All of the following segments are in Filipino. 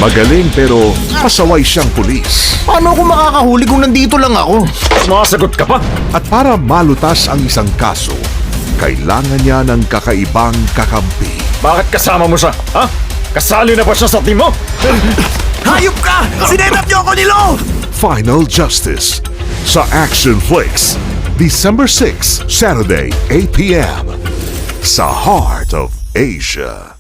Magaling pero pasaway siyang pulis. Paano ako makakahuli kung nandito lang ako? Sumasagot ka pa? At para malutas ang isang kaso, kailangan niya ng kakaibang kakampi. Bakit kasama mo siya? Ha? Kasali na ba siya sa team mo? Hayop ka! Sinenap niyo ako ni Lo! Final Justice sa Action Flix, December 6, Saturday, 8 p.m. sa Heart of Asia.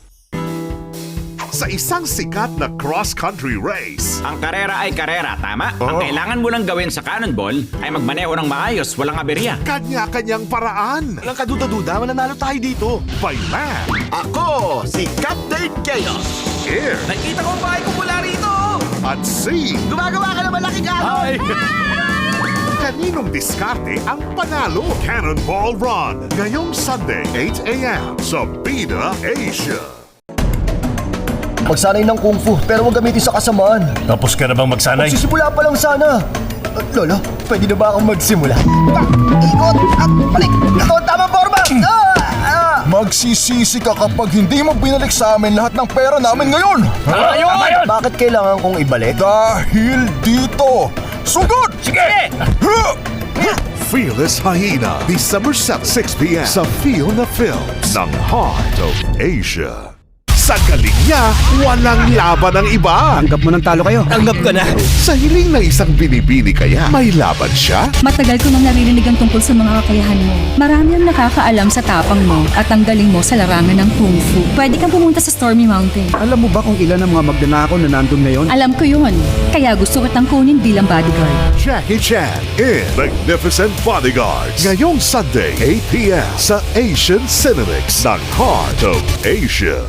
Sa isang sikat na cross-country race, Ang karera ay karera, tama? Ang kailangan mo lang gawin sa cannonball ay magmaneho ng maayos, walang aberya. kanya-kanyang paraan. Walang kaduda-duda, mananalo tayo dito. By land, Ako, si Captain Chaos. air, Nakita ko ang bahay ko mula rito! at sea. Gumagawa ka ng malaking alon! Kaninong diskarte ang panalo? Cannonball Run. Ngayong Sunday, 8 a.m. sa Bida Asia. Magsanay ng kung fu pero huwag gamitin sa kasamaan. Tapos ka na bang magsanay? Sisimula pa lang sana. Lolo, pwede na ba akong magsimula? Ikot at balik. Ito ang tamang forma. Magsisisi ka kapag hindi mo binalik sa amin lahat ng pera namin ngayon! Tama yun! Bakit kailangan kong ibalik? Dahil dito! Sugod! Sige! Fearless Hyena, December 7, 6 p.m. sa Fiona Films ng Heart of Asia. Sa galing niya, walang laban ang iba. Tanggap mo ng talo kayo. Tanggap ka na. Sa hiling ng isang binibini kaya, may laban siya? Matagal ko nang naririnig ang tungkol sa mga kakayahan mo. Marami ang nakakaalam sa tapang mo at ang galing mo sa larangan ng Kung Fu. Pwede kang pumunta sa Stormy Mountain. Alam mo ba kung ilan ang mga magnanakaw na nandun ngayon? Alam ko yun. Kaya gusto kitang kunin bilang bodyguard. Jackie Chan in Magnificent Bodyguards. Ngayong Sunday, 8 p.m. sa Asian Cinemas ng Heart of Asia.